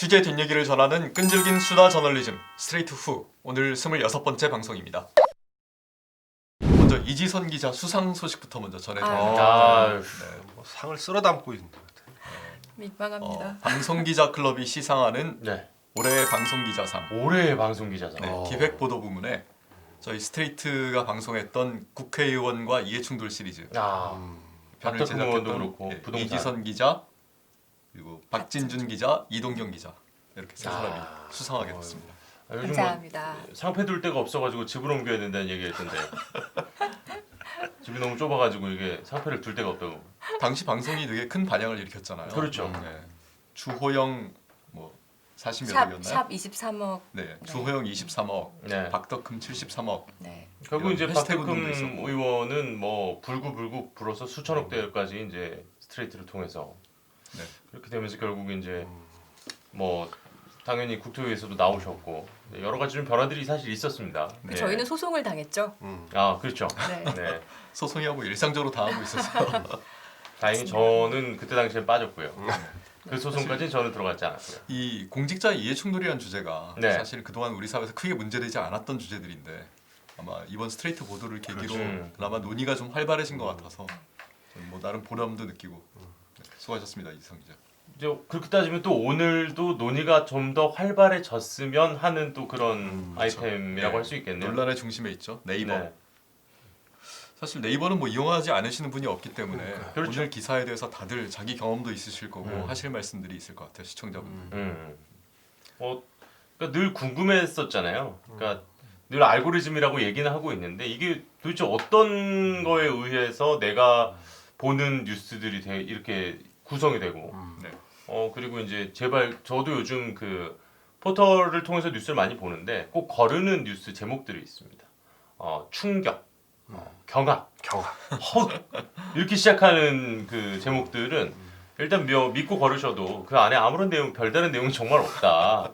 취재 뒷얘기를 전하는 끈질긴 수다 저널리즘 스트레이트 후 오늘 26번째 방송입니다. 먼저 이지선 기자 수상 소식부터 먼저 전해드립니다. 뭐 상을 쓸어 담고 있는 것 같아요. 민망합니다. 방송기자 클럽이 시상하는 네. 올해 방송기자상 올해의 방송기자상. 네, 기획보도 부문에 저희 스트레이트가 방송했던 국회의원과 이해충돌 시리즈 편을 박덕흠 의원도 제작했던 그렇고 부동산. 이지선 기자 그리고 박진준 기자, 이동경 기자 이렇게 세 사람이 수상하게 됐습니다. 요즘 감사합니다. 뭐 상패 둘 데가 없어가지고 집을 옮겨야 된다는 얘기했던데 집이 너무 좁아가지고 이게 상패를 둘 데가 없다고. 당시 방송이 되게 큰 반향을 일으켰잖아요. 그렇죠. 네. 주호영 뭐 40몇 샵 억이었나요? 23억. 네, 주호영 23억, 네. 박덕흠 73억. 네. 결국 이제 이런 해시태그 박덕흠 운동도 있었고. 의원은 뭐 불구불구 불어서 수천억 대까지 이제 스트레이트를 통해서 네. 그렇게 되면서 결국 이제 뭐 당연히 국토위에서도 나오셨고 여러 가지 좀 변화들이 사실 있었습니다. 네. 저희는 소송을 당했죠. 아 그렇죠. 네. 네. 소송이하고 일상적으로 당하고 있어서 다행히 저는 그때 당시에 빠졌고요. 그 소송까지는 저는 들어갔지 않았고요. 이 공직자 이해충돌이라는 주제가 네. 사실 그동안 우리 사회에서 크게 문제되지 않았던 주제들인데 아마 이번 스트레이트 보도를 계기로 그렇죠. 그나마 논의가 좀 활발해진 것 같아서 저는 뭐 나름 보람도 느끼고 네, 수고하셨습니다 이지선 기자. 이제 그렇게 따지면 또 오늘도 논의가 좀 더 활발해졌으면 하는 또 그런 그렇죠. 아이템이라고 네. 할 수 있겠네요. 논란의 중심에 있죠 네이버. 네. 사실 네이버는 뭐 이용하지 않으시는 분이 없기 때문에 그렇죠. 오늘 기사에 대해서 다들 자기 경험도 있으실 거고 음. 하실 말씀들이 있을 것 같아요 시청자분들. 그러니까 늘 궁금했었잖아요. 그러니까 늘 알고리즘이라고 얘기는 하고 있는데 이게 도대체 어떤 거에 의해서 내가 보는 뉴스들이 이렇게 구성이 되고 네. 그리고 이제 제발 저도 요즘 그 포털을 통해서 뉴스를 많이 보는데 꼭 거르는 뉴스 제목들이 있습니다. 충격, 경악, 헉 이렇게 시작하는 그 제목들은 일단 믿고 걸으셔도 그 안에 아무런 내용 별다른 내용이 정말 없다.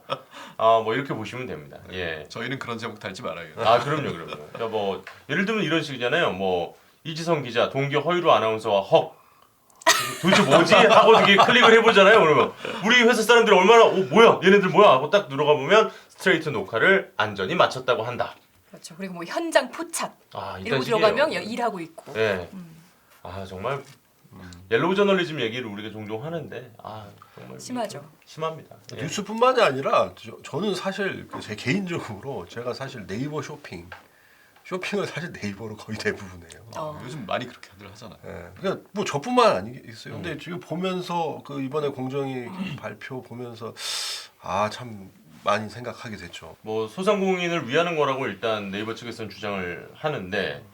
뭐 이렇게 보시면 됩니다. 예. 저희는 그런 제목 달지 말아요. 그럼요. 그러니까 뭐 예를 들면 이런 식이잖아요. 뭐 이지성 기자, 동기 허유루 아나운서와 헉 도대체 뭐지? 하고 이렇게 클릭을 해보잖아요. 그러면 우리 회사 사람들이 얼마나 뭐야 얘네들 뭐야 하고 딱 들어가 보면 스트레이트 녹화를 안전히 마쳤다고 한다. 그렇죠. 그리고 뭐 현장 포착 이딴 이러고 식이에요. 들어가면 일하고 있고. 네. 정말 옐로우 저널리즘 얘기를 우리가 종종 하는데 정말 심하죠. 심합니다. 예. 뉴스뿐만이 아니라 저는 사실 제 개인적으로 제가 사실 네이버 쇼핑을 사실 네이버로 거의 대부분 해요. 요즘 많이 그렇게들 하잖아요. 예. 그러니까 뭐 저뿐만 아니겠어요. 근데 지금 보면서 그 이번에 공정위 발표 보면서 참 많이 생각하게 됐죠. 뭐 소상공인을 위하는 거라고 일단 네이버 측에서는 주장을 하는데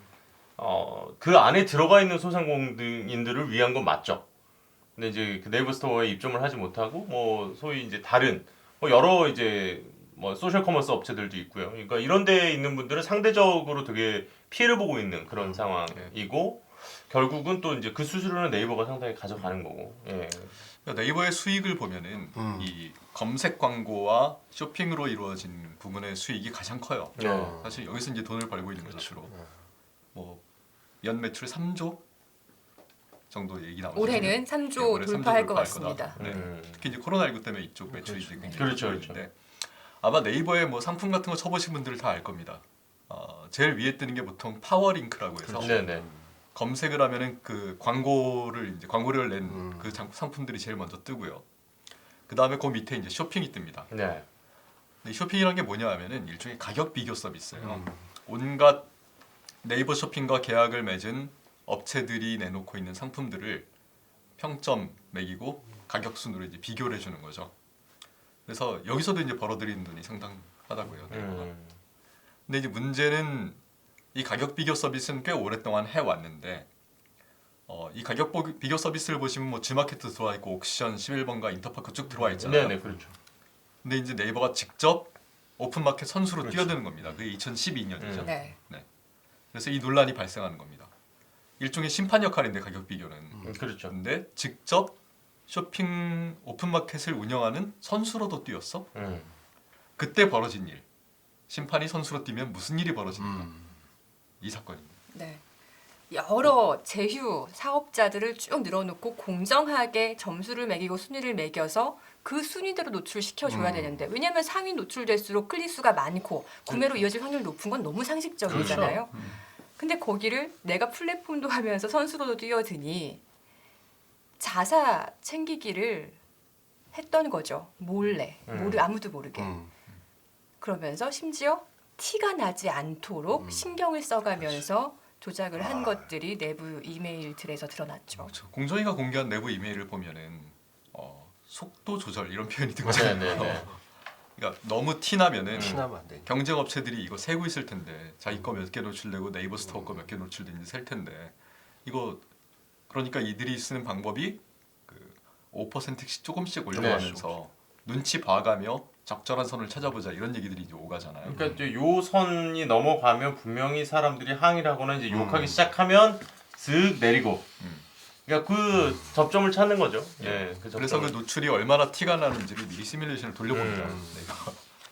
그 안에 들어가 있는 소상공인들을 위한 건 맞죠. 근데 이제 그 네이버 스토어에 입점을 하지 못하고 뭐 소위 이제 다른 뭐 여러 이제 뭐 소셜 커머스 업체들도 있고요. 그러니까 이런 데에 있는 분들은 상대적으로 되게 피해를 보고 있는 그런 상황이고 결국은 또 이제 그 수수료는 네이버가 상당히 가져가는 거고. 예. 그러니까 네이버의 수익을 보면은 이 검색 광고와 쇼핑으로 이루어진 부분의 수익이 가장 커요. 네. 사실 여기서 이제 돈을 벌고 있는 거죠. 주로. 뭐 연 매출 3조 정도 얘기 나오죠. 올해는 3조 돌파할 것 같습니다. 네. 특히 이제 코로나19 때문에 이쪽 매출이 이제 굉장히 그렇죠. 커지는데 아마 네이버에 뭐 상품 같은 거 쳐보신 분들 다 알 겁니다. 제일 위에 뜨는 게 보통 파워링크라고 해서 네네. 검색을 하면은 그 광고료를 낸 그 상품들이 제일 먼저 뜨고요. 그 다음에 그 밑에 이제 쇼핑이 뜹니다. 네. 근데 쇼핑이라는 게 뭐냐 하면은 일종의 가격 비교 서비스예요. 온갖 네이버 쇼핑과 계약을 맺은 업체들이 내놓고 있는 상품들을 평점 매기고 가격 순으로 이제 비교를 해주는 거죠. 그래서 여기서도 이제 벌어들이는 돈이 상당하다고요. 네이버가. 근데 이제 문제는 이 가격 비교 서비스는 꽤 오랫동안 해왔는데 이 가격 비교 서비스를 보시면 뭐 G마켓도 들어와 있고 옥션, 11번가, 인터파크 쭉 들어와 있잖아요. 네네 그렇죠. 근데 이제 네이버가 직접 오픈마켓 선수로 뛰어드는 겁니다. 그게 2012년이죠. 네. 그래서 이 논란이 발생하는 겁니다. 일종의 심판 역할인데 가격 비교는. 그렇죠. 근데 직접 쇼핑 오픈마켓을 운영하는 선수로도 뛰었어. 그때 벌어진 일. 심판이 선수로 뛰면 무슨 일이 벌어지는가. 이 사건입니다. 네. 여러 제휴 사업자들을 쭉 늘어놓고 공정하게 점수를 매기고 순위를 매겨서 그 순위대로 노출시켜줘야 되는데 왜냐하면 상위 노출될수록 클릭수가 많고 구매로 이어질 확률이 높은 건 너무 상식적이잖아요. 근데 거기를 내가 플랫폼도 하면서 선수로도 뛰어드니 자사 챙기기를 했던 거죠. 몰래. 아무도 모르게. 그러면서 심지어 티가 나지 않도록 신경을 써가면서 조작을 한 것들이 내부 이메일들에서 드러났죠. 그렇죠. 공정위가 공개한 내부 이메일을 보면은 속도 조절 이런 표현이 네, 등장해요. 네, 네. 그러니까 너무 티 나면은 티나면 안 돼. 경쟁 업체들이 이거 세고 있을 텐데 자기 거 몇 개 노출되고 네이버 스토어 거 몇 개 노출되는지 셀 텐데 이거 그러니까 이들이 쓰는 방법이 그 5%씩 조금씩 올려가면서 눈치 봐가며 적절한 선을 찾아보자 이런 얘기들이 이제 오가잖아요. 그러니까 이제 요 선이 넘어가면 분명히 사람들이 항의를 하거나 이제 욕하기 시작하면 슥 내리고. 그러니까 그 접점을 찾는 거죠. 예, 그 그래서 그 접점을. 노출이 얼마나 티가 나는지를 미리 시뮬레이션을 돌려봅니다.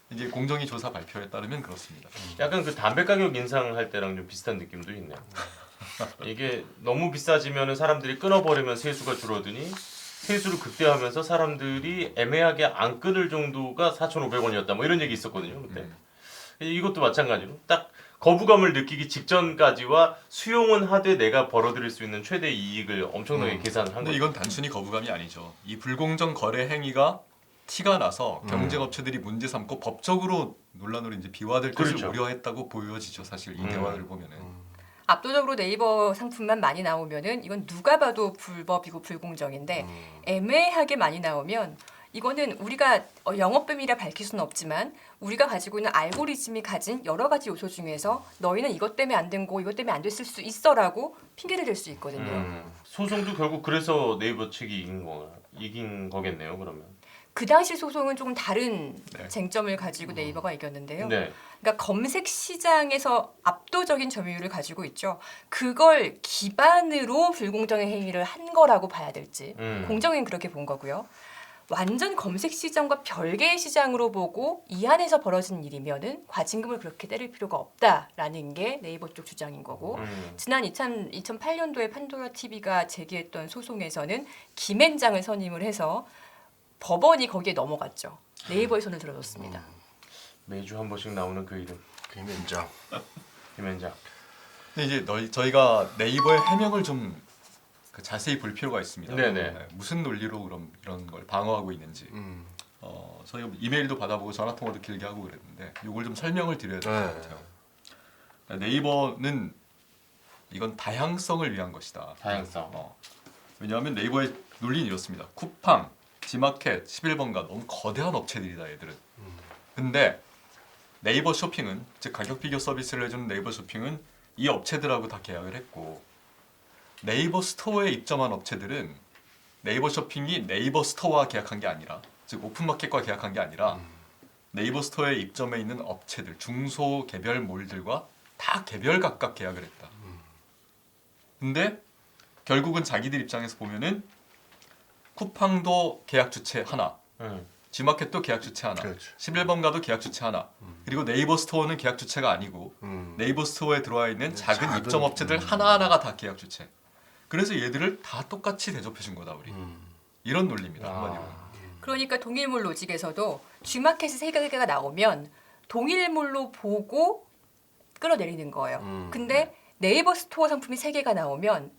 이제 공정위 조사 발표에 따르면 그렇습니다. 약간 그 담배 가격 인상할 때랑 좀 비슷한 느낌도 있네요. 이게 너무 비싸지면은 사람들이 끊어버리면 세수가 줄어드니 세수를 극대화하면서 사람들이 애매하게 안 끊을 정도가 4,500원이었다. 뭐 이런 얘기 있었거든요. 그때. 이것도 마찬가지로 딱 거부감을 느끼기 직전까지와 수용은 하되 내가 벌어들일 수 있는 최대 이익을 엄청나게 계산을 한 근데 거죠. 이건 단순히 거부감이 아니죠. 이 불공정 거래 행위가 티가 나서 경쟁 업체들이 문제 삼고 법적으로 논란으로 이제 비화될 것을 그렇죠. 우려했다고 보여지죠. 사실 이 대화를 보면은. 압도적으로 네이버 상품만 많이 나오면은 이건 누가 봐도 불법이고 불공정인데 애매하게 많이 나오면 이거는 우리가 영업비밀이라 밝힐 수는 없지만 우리가 가지고 있는 알고리즘이 가진 여러 가지 요소 중에서 너희는 이것 때문에 안 된 거, 이것 때문에 안 됐을 수 있어라고 핑계를 댈 수 있거든요. 소송도 결국 그래서 네이버 측이 이긴 거겠네요. 그러면. 그 당시 소송은 조금 다른 네. 쟁점을 가지고 네이버가 이겼는데요. 네. 그러니까 검색 시장에서 압도적인 점유율을 가지고 있죠. 그걸 기반으로 불공정의 행위를 한 거라고 봐야 될지 공정위는 그렇게 본 거고요. 완전 검색 시장과 별개의 시장으로 보고 이 안에서 벌어진 일이면은 과징금을 그렇게 때릴 필요가 없다라는 게 네이버 쪽 주장인 거고 지난 2008년도에 판도라 TV가 제기했던 소송에서는 김앤장을 선임을 해서 법원이 거기에 넘어갔죠. 네이버의 손을 들어줬습니다. 매주 한 번씩 나오는 그 이름. 김현장. 김현장. 근데 이제 저희가 네이버의 해명을 좀 자세히 볼 필요가 있습니다. 네네. 무슨 논리로 그럼 이런 걸 방어하고 있는지. 저희가 이메일도 받아보고 전화 통화도 길게 하고 그랬는데 이걸 좀 설명을 드려야 될 것 같아요. 네이버는 이건 다양성을 위한 것이다. 다양성. 왜냐하면 네이버의 논리는 이렇습니다. 쿠팡, 지마켓, 11번가 너무 거대한 업체들이다 얘들은. 근데 네이버 쇼핑은 즉 가격 비교 서비스를 해주는 네이버 쇼핑은 이 업체들하고 다 계약을 했고 네이버 스토어에 입점한 업체들은 네이버 쇼핑이 네이버 스토어와 계약한 게 아니라 즉 오픈마켓과 계약한 게 아니라 네이버 스토어에 입점해 있는 업체들 중소 개별 몰들과 다 개별 각각 계약을 했다. 근데 결국은 자기들 입장에서 보면은 쿠팡도 계약 주체 하나, 지마켓도 계약 주체 하나, 그렇죠. 11번가도 계약 주체 하나, 그리고 네이버 스토어는 계약 주체가 아니고 네이버 스토어에 들어와 있는 작은 입점 업체들 하나하나가 다 계약 주체. 그래서 얘들을 다 똑같이 대접해 준 거다 우리. 이런 논리입니다. 한마디로. 그러니까 동일몰 로직에서도 G마켓이 세 개가 나오면 동일몰로 보고 끌어내리는 거예요. 근데 네이버 스토어 상품이 세 개가 나오면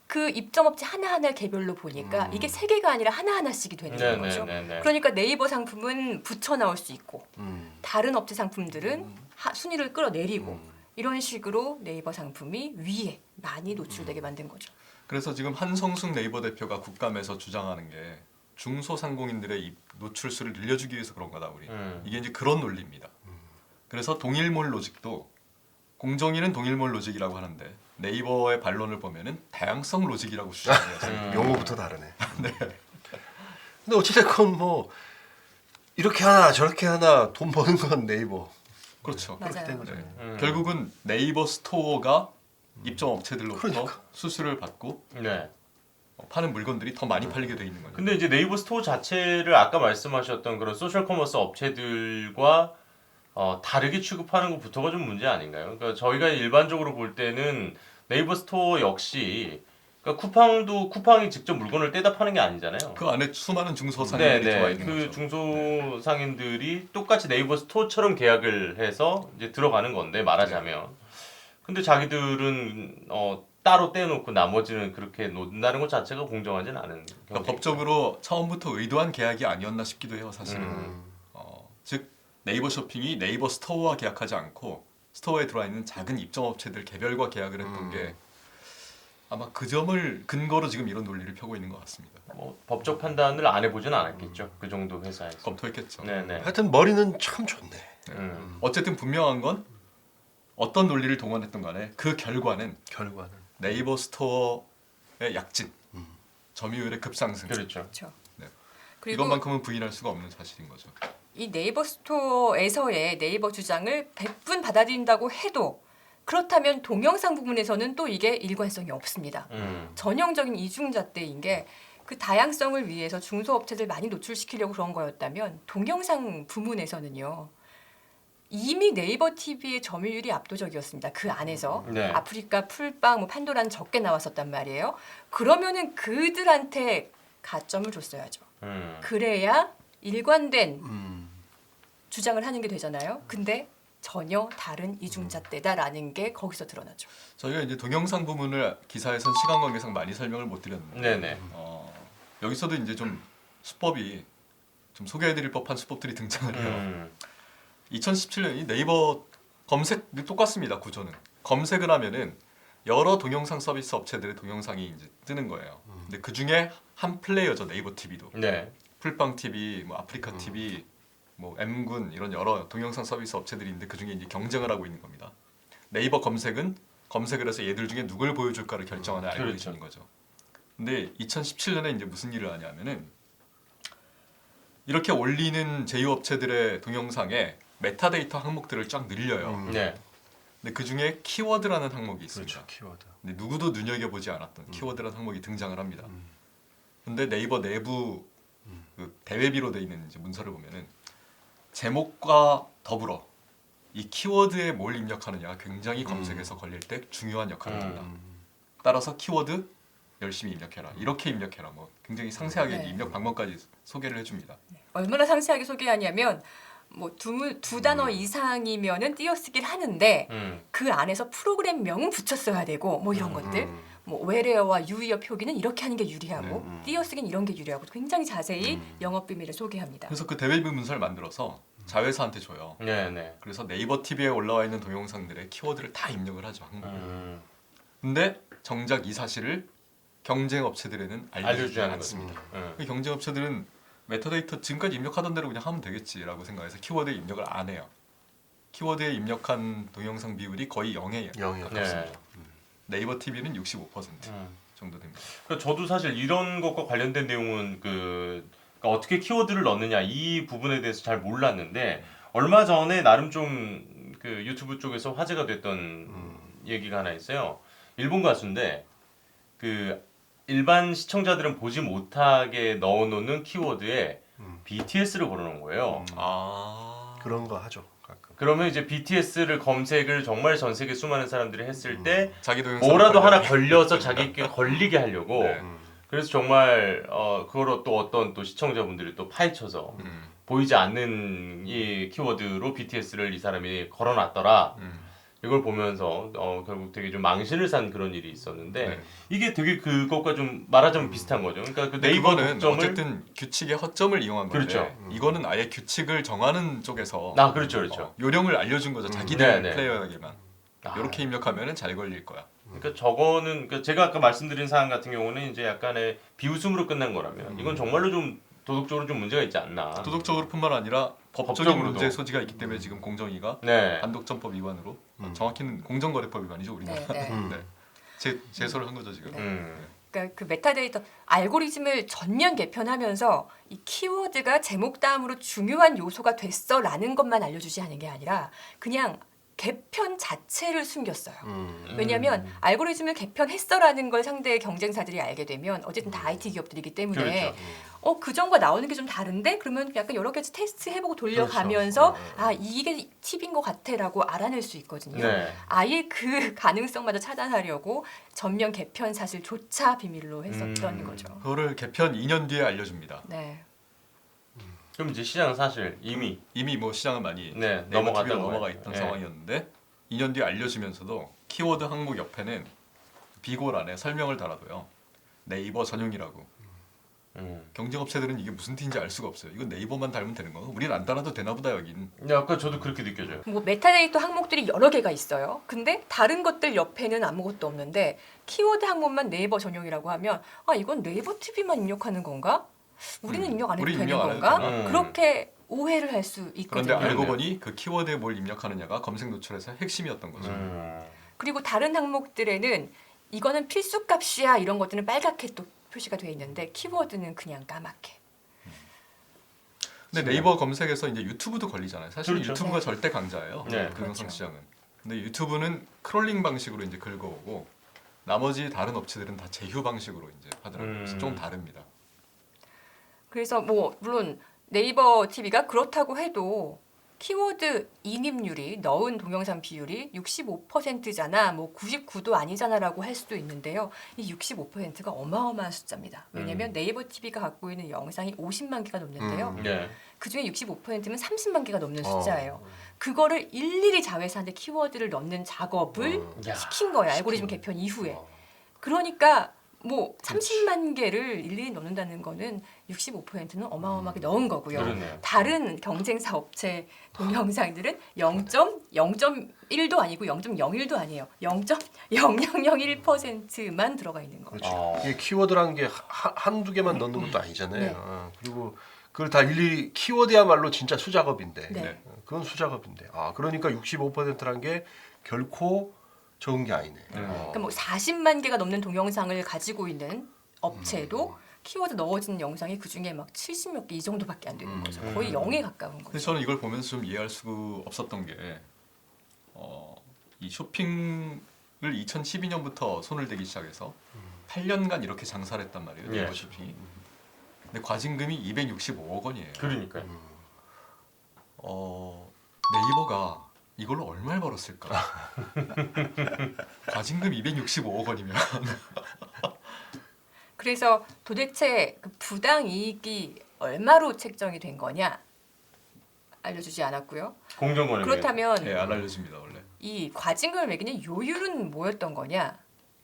그 입점업체 하나하나 개별로 보니까 이게 세 개가 아니라 하나하나씩이 되는 거죠. 그러니까 네이버 상품은 붙여 나올 수 있고 다른 업체 상품들은 순위를 끌어내리고 이런 식으로 네이버 상품이 위에 많이 노출되게 만든 거죠. 그래서 지금 한성숙 네이버 대표가 국감에서 주장하는 게 중소상공인들의 노출수를 늘려주기 위해서 그런 거다 우리. 이게 이제 그런 논리입니다. 그래서 동일몰 로직도 공정위는 동일몰 로직이라고 하는데 네이버의 반론을 보면은 다양성 로직이라고 주장해요. 용어부터 다르네. 네. 근데 어찌됐건 뭐 이렇게 하나 저렇게 하나 돈 버는 건 네이버. 그렇죠. 맞아요. 그렇게 된 거잖아요. 결국은 네이버 스토어가 입점 업체들로부터 그러니까. 수수료를 받고 네. 파는 물건들이 더 많이 팔리게 돼 있는 거죠. 근데 이제 네이버 스토어 자체를 아까 말씀하셨던 그런 소셜 커머스 업체들과 다르게 취급하는 것부터가 좀 문제 아닌가요? 그러니까 저희가 일반적으로 볼 때는 네이버 스토어 역시 그러니까 쿠팡이 직접 물건을 떼다 파는 게 아니잖아요. 그 안에 수많은 중소상인들이 들어와 네네. 있는 그 거죠. 중소상인들이 똑같이 네이버 스토어처럼 계약을 해서 이제 들어가는 건데 말하자면. 근데 자기들은 따로 떼놓고 나머지는 그렇게 놓는다는 것 자체가 공정하진 않은. 그러니까 경쟁이죠. 법적으로 처음부터 의도한 계약이 아니었나 싶기도 해요, 사실은. 음. 즉 네이버 쇼핑이 네이버 스토어와 계약하지 않고 스토어에 들어와 있는 작은 입점업체들 개별과 계약을 했던 게 아마 그 점을 근거로 지금 이런 논리를 펴고 있는 것 같습니다. 뭐 법적 판단을 안 해보진 않았겠죠. 그 정도 회사에서. 검토했겠죠. 네네. 하여튼 머리는 참 좋네. 어쨌든 분명한 건 어떤 논리를 동원했던 간에 그 결과는 결과는. 네이버 스토어의 약진, 점유율의 급상승. 그렇죠. 그렇죠. 네. 그리고 이것만큼은 부인할 수가 없는 사실인 거죠. 이 네이버 스토어에서의 네이버 주장을 100분 받아들인다고 해도 그렇다면 동영상 부분에서는 또 이게 일관성이 없습니다. 전형적인 이중잣대인 게 그 다양성을 위해서 중소업체들 많이 노출시키려고 그런 거였다면 동영상 부문에서는요. 이미 네이버 TV의 점유율이 압도적이었습니다. 그 안에서 네. 아프리카, 풀빵, 뭐 판도라는 적게 나왔었단 말이에요. 그러면은 그들한테 가점을 줬어야죠. 그래야 일관된 주장을 하는 게 되잖아요. 근데 전혀 다른 이중잣대다라는 게 거기서 드러나죠. 저희가 이제 동영상 부분을 기사에선 시간 관계상 많이 설명을 못 드렸는데 네네. 여기서도 이제 좀 수법이 좀 소개해드릴 법한 수법들이 등장을 해요. 2017년이 네이버 검색도 똑같습니다. 구조는 검색을 하면은 여러 동영상 서비스 업체들의 동영상이 이제 뜨는 거예요. 근데 그 중에 한 플레이어죠. 네이버 TV도. 네. 풀빵 TV, 뭐 아프리카 TV, 뭐 M군 이런 여러 동영상 서비스 업체들이 있는데 그 중에 이제 경쟁을 하고 있는 겁니다. 네이버 검색은 검색을 해서 얘들 중에 누굴 보여줄까를 결정하는 알고리즘인 거죠. 근데 2017년에 이제 무슨 일을 하냐면은 이렇게 올리는 제휴업체들의 동영상에 메타데이터 항목들을 쫙 늘려요. 네. 근데 그 중에 키워드라는 항목이 있습니다. 그렇죠. 키워드. 근데 누구도 눈여겨보지 않았던 키워드라는 항목이 등장을 합니다. 근데 네이버 내부 그 대외비로 돼 있는 이제 문서를 보면은 제목과 더불어 이 키워드에 뭘 입력하느냐가 굉장히 검색에서 걸릴 때 중요한 역할을 합니다. 따라서 키워드 열심히 입력해라. 이렇게 입력해라. 뭐 굉장히 상세하게 네. 입력 방법까지 소개를 해줍니다. 얼마나 상세하게 소개하냐면 뭐 두 단어 이상이면은 띄어쓰기를 하는데 그 안에서 프로그램명은 붙였어야 되고 뭐 이런 것들 뭐 where와 유의어 표기는 이렇게 하는 게 유리하고 띄어쓰기는 이런 게 유리하고 굉장히 자세히 영업 비밀을 소개합니다. 그래서 그 대외비 문서를 만들어서 자회사한테 줘요. 네네. 그래서 네이버 TV에 올라와 있는 동영상들의 키워드를 다 입력을 하죠. 근데 정작 이 사실을 경쟁 업체들에는 알려주지 알려주지 않은 않습니다. 거죠. 그 경쟁 업체들은 메타데이터 지금까지 입력하던 대로 그냥 하면 되겠지라고 생각해서 키워드에 입력을 안 해요. 키워드에 입력한 동영상 비율이 거의 0에 영이요. 가깝습니다. 네이버 TV는 65% 정도 됩니다. 그러니까 저도 사실 이런 것과 관련된 내용은 그러니까 어떻게 키워드를 넣느냐 이 부분에 대해서 잘 몰랐는데 얼마 전에 나름 좀 그 유튜브 쪽에서 화제가 됐던 얘기가 하나 있어요. 일본 가수인데 그 일반 시청자들은 보지 못하게 넣어놓는 키워드에 BTS를 걸어놓은 거예요. 그런 거 하죠. 가끔. 그러면 이제 BTS를 검색을 정말 전 세계 수많은 사람들이 했을 때 자기 동영상 뭐라도 하나 걸려서 자기께 걸리게 하려고 네. 그래서 정말 그걸 또 어떤 또 시청자분들이 또 파헤쳐서 보이지 않는 이 키워드로 BTS를 이 사람이 걸어놨더라. 이걸 보면서 결국 되게 좀 망신을 산 그런 일이 있었는데 네. 이게 되게 그것과 좀 말하자면 비슷한 거죠. 그러니까 그 근데 네이버 이거는 독점을 어쨌든 규칙의 허점을 이용한 건데 그렇죠. 이거는 아예 규칙을 정하는 쪽에서 그렇죠, 그렇죠. 요령을 알려준 거죠. 자기들 네, 네. 플레이어에게만 이렇게 입력하면은 잘 걸릴 거야. 그러니까 저거는 그러니까 제가 아까 말씀드린 사안 같은 경우는 이제 약간의 비웃음으로 끝난 거라면 이건 정말로 좀 도덕적으로 좀 문제가 있지 않나. 도덕적으로뿐만 아니라 법적인 법적으로도. 문제 소지가 있기 때문에 지금 공정위가 네. 반독점법 위반으로 정확히는 공정거래법 위반이죠 우리나라. 네, 네. 제소를 한 거죠 지금. 그러니까 그 메타데이터 알고리즘을 전면 개편하면서 이 키워드가 제목 다음으로 중요한 요소가 됐어라는 것만 알려주지 않은 게 아니라 그냥 개편 자체를 숨겼어요. 왜냐하면 알고리즘을 개편했어라는 걸 상대의 경쟁사들이 알게 되면 어쨌든 다 IT 기업들이기 때문에 그렇죠. 그전과 나오는 게 좀 다른데 그러면 약간 여러 가지 테스트 해보고 돌려가면서 그렇죠. 아 이게 팁인 것 같아라고 알아낼 수 있거든요. 네. 아예 그 가능성마저 차단하려고 전면 개편 사실조차 비밀로 했었던 거죠. 그거를 개편 2년 뒤에 알려줍니다. 네. 그럼 이제 시장은 사실 이미 이미 뭐 시장은 많이 네, 네이버 넘어갔던 TV로 거예요. 넘어가 있던 네. 상황이었는데 2년 뒤에 알려지면서도 키워드 항목 옆에는 비고란에 설명을 달아둬요. 네이버 전용이라고. 경쟁업체들은 이게 무슨 티인지 알 수가 없어요. 이건 네이버만 달면 되는 거고 우리는 안 달아도 되나 보다 여긴. 약간 저도 그렇게 느껴져요. 뭐 메타데이터 항목들이 여러 개가 있어요. 근데 다른 것들 옆에는 아무것도 없는데 키워드 항목만 네이버 전용이라고 하면 아 이건 네이버 TV만 입력하는 건가? 우리는 입력 안 해도 우리 되는 입력 안 해도 건가? 되나? 그렇게 오해를 할 수 있거든요. 그런데 알고 네. 보니 그 키워드에 뭘 입력하느냐가 검색 노출에서 핵심이었던 거죠. 그리고 다른 항목들에는 이거는 필수값이야 이런 것들은 빨갛게 또 표시가 돼 있는데 키워드는 그냥 까맣게. 근데 네이버 검색에서 이제 유튜브도 걸리잖아요. 사실 그렇죠. 유튜브가 네. 절대 강자예요. 네. 동영상 그렇죠. 시장은. 근데 유튜브는 크롤링 방식으로 이제 긁어오고 나머지 다른 업체들은 다 제휴 방식으로 이제 하더라고요. 그래서 좀 다릅니다. 그래서 뭐 물론 네이버 TV가 그렇다고 해도 키워드 인입률이 넣은 동영상 비율이 65%잖아, 뭐 99도 아니잖아라고 할 수도 있는데요. 이 65%가 어마어마한 숫자입니다. 왜냐하면 네이버 TV가 갖고 있는 영상이 50만 개가 넘는데요. 네. 그 중에 65%면 30만 개가 넘는 어. 숫자예요. 그거를 일일이 자회사한테 키워드를 넣는 작업을 야, 시킨 거예요. 알고리즘 개편 이후에. 그러니까 뭐 30만 개를 일일이 넣는다는 거는 65%는 어마어마하게 넣은 거고요. 그러네요. 다른 경쟁사 업체 동영상들은 0.1도 아니고 0.01도 아니에요. 0.0001%만 들어가 있는 거예요. 그렇죠. 이게 키워드라는 게 한두 개만 넣는 것도 아니잖아요. 네. 그리고 그걸 다 일일이 키워드야말로 진짜 수작업인데. 네. 그건 수작업인데. 그러니까 65%란 게 결코 적은 게 아니네. 그러니까 뭐 40만 개가 넘는 동영상을 가지고 있는 업체도 키워드 넣어진 영상이 그 중에 막 70몇 개 이 정도밖에 안 되는 거죠. 거의 0에 가까운 근데 거죠. 저는 이걸 보면서 좀 이해할 수가 없었던 게 이 쇼핑을 2012년부터 손을 대기 시작해서 8년간 이렇게 장사를 했단 말이에요. 네이버 예. 쇼핑이. 근데 과징금이 265억 원이에요. 그러니까요. 네이버가 이걸로 얼마를 벌었을까? 과징금 265억 원이면 그래서 도대체 그 부당 이익이 얼마로 책정이 된 거냐 알려주지 않았고요. 공정거래. 그렇다면 안 알려줍니다 원래. 이 과징금을 매기는 요율은 뭐였던 거냐,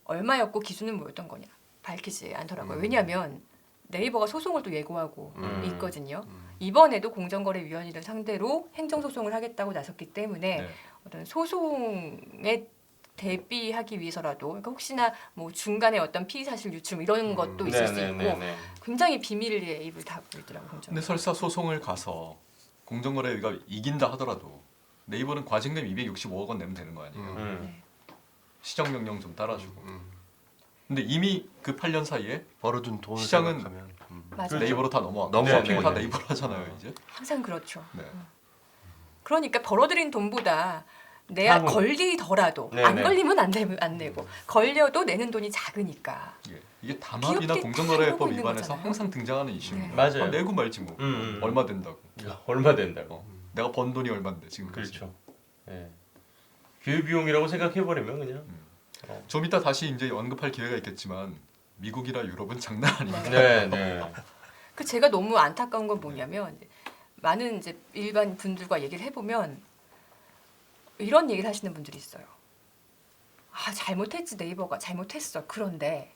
얼마였고 기준은 뭐였던 거냐 밝히지 않더라고요. 왜냐하면 네이버가 소송을 또 예고하고 있거든요. 이번에도 공정거래위원회를 상대로 행정소송을 하겠다고 나섰기 때문에 네. 어떤 소송에 대비하기 위해서라도 그러니까 혹시나 뭐 중간에 어떤 피의 사실 유출 이런 것도 있을 수 있고 굉장히 비밀리에 입을 닫고 있더라고요. 공정. 근데 설사 소송을 가서 공정거래위가 이긴다 하더라도 네이버는 과징금 265억 원 내면 되는 거 아니에요. 시정명령 좀 따라주고. 근데 이미 그 8년 사이에 벌어둔 돈을 시장은 생각하면 맞아요. 네이버로 다 넘어왔고 넘어왔고. 쇼핑은 다 네. 네이버로 하잖아요 이제. 항상 그렇죠. 네. 그러니까 벌어들인 돈보다 내야 향후. 걸리더라도 네, 안 네. 걸리면 안 내고 걸려도 내는 돈이 작으니까. 이게 담합이나 기업들이 공정거래법 다 알고 있는 위반에서 거잖아요. 항상 등장하는 이슈입니다. 네. 맞아요. 내고 말지 뭐. 얼마 된다고. 야, 얼마 된다고. 내가 번 돈이 얼마인데 지금. 그렇죠. 예. 교육 비용이라고 생각해 버리면 그냥. 좀 이따 다시 이제 언급할 기회가 있겠지만 미국이나 유럽은 장난 아닙니다. 네, 네. 그 제가 너무 안타까운 건 뭐냐면 많은 이제 일반 분들과 얘기를 해보면 이런 얘기를 하시는 분들이 있어요. 아 잘못했지 네이버가 잘못했어. 그런데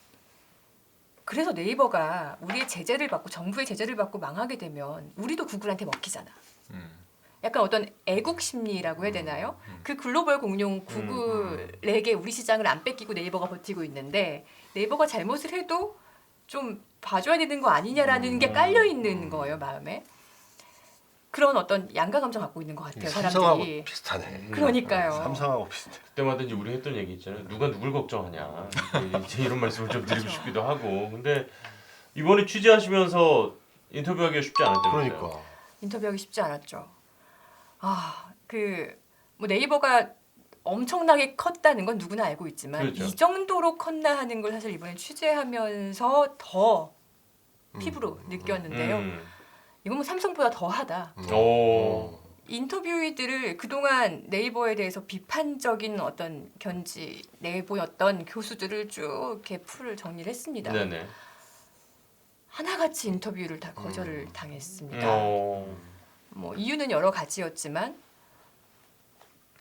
그래서 네이버가 우리의 제재를 받고 정부의 제재를 받고 망하게 되면 우리도 구글한테 먹히잖아. 약간 어떤 애국 심리라고 해야 되나요? 그 글로벌 공룡 구글에게 우리 시장을 안 뺏기고 네이버가 버티고 있는데 네이버가 잘못을 해도 좀 봐줘야 되는 거 아니냐라는 게 깔려 있는 거예요 마음에. 그런 어떤 양가 감정 갖고 있는 것 같아요 삼성하고 사람들이. 비슷하네. 그러니까요. 삼성하고 비슷해. 그때마다 이제 우리 했던 얘기 있잖아요. 누가 누굴 걱정하냐. 이제 이런 말씀을 좀 드리고 싶기도 하고. 근데 이번에 취재하시면서 인터뷰하기가 쉽지 않았다면서요. 그러니까. 인터뷰하기 쉽지 않았죠. 뭐 네이버가 엄청나게 컸다는 건 누구나 알고 있지만 그렇죠. 이 정도로 컸나 하는 걸 사실 이번에 취재하면서 더 피부로 느꼈는데요. 이건 뭐 삼성보다 더하다. 오. 인터뷰이들을 그동안 네이버에 대해서 비판적인 어떤 견지 내보였던 교수들을 쭉 이렇게 풀을 정리를 했습니다. 네네. 하나같이 인터뷰를 다 거절을 당했습니다. 뭐 이유는 여러 가지였지만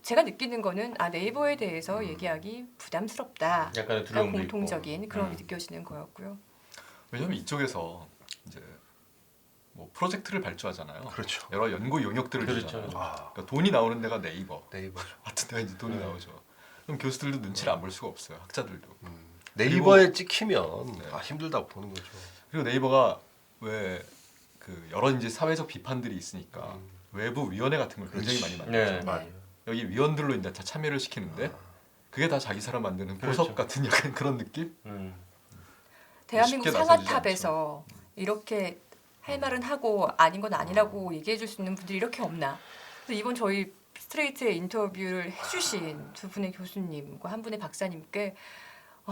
제가 느끼는 거는 네이버에 대해서 얘기하기 부담스럽다. 약간의 두려움도 공통적인 있고. 그런 게 느껴지는 거였고요. 왜냐하면 이쪽에서 이제 뭐 프로젝트를 발주하잖아요. 그렇죠. 여러 연구 용역들을 그렇죠. 주잖아요. 아, 그러니까 돈이 나오는 데가 네이버 네이버죠. 같은 데가 이제 돈이 나오죠. 그럼 교수들도 눈치를 안 볼 수가 없어요. 학자들도. 네이버에 찍히면 네. 힘들다 보는 거죠. 그리고 네이버가 왜 그 여러 이제 사회적 비판들이 있으니까 외부 위원회 같은 걸 굉장히 많이 만들죠. 네. 맞아요. 여기 위원들로 이제 다 참여를 시키는데 그게 다 자기 사람 만드는 그렇죠. 보석 같은 약간 그런 느낌? 대한민국 쉽게 나서지지 상하탑에서 이렇게 할 말은 하고 아닌 건 아니라고 얘기해 줄 수 있는 분들이 이렇게 없나. 그래서 이번 저희 스트레이트의 인터뷰를 해주신 두 분의 교수님과 한 분의 박사님께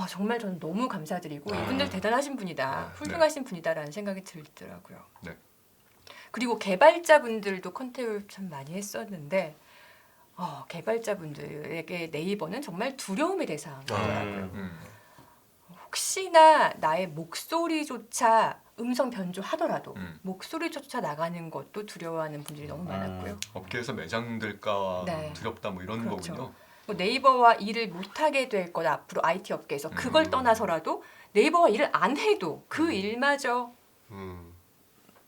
정말 저는 너무 감사드리고 이분들 대단하신 분이다. 훌륭하신 분이다라는 생각이 들더라고요. 네. 그리고 개발자분들도 컨택을 참 많이 했었는데 개발자분들에게 네이버는 정말 두려움의 대상이더라고요. 혹시나 나의 목소리조차 음성 변조하더라도 목소리조차 나가는 것도 두려워하는 분들이 너무 많았고요. 업계에서 매장될까 네. 두렵다 뭐 이런 그렇죠. 거군요. 네이버와 일을 못하게 될 거다 앞으로 IT 업계에서 그걸 떠나서라도 네이버와 일을 안 해도 그 일마저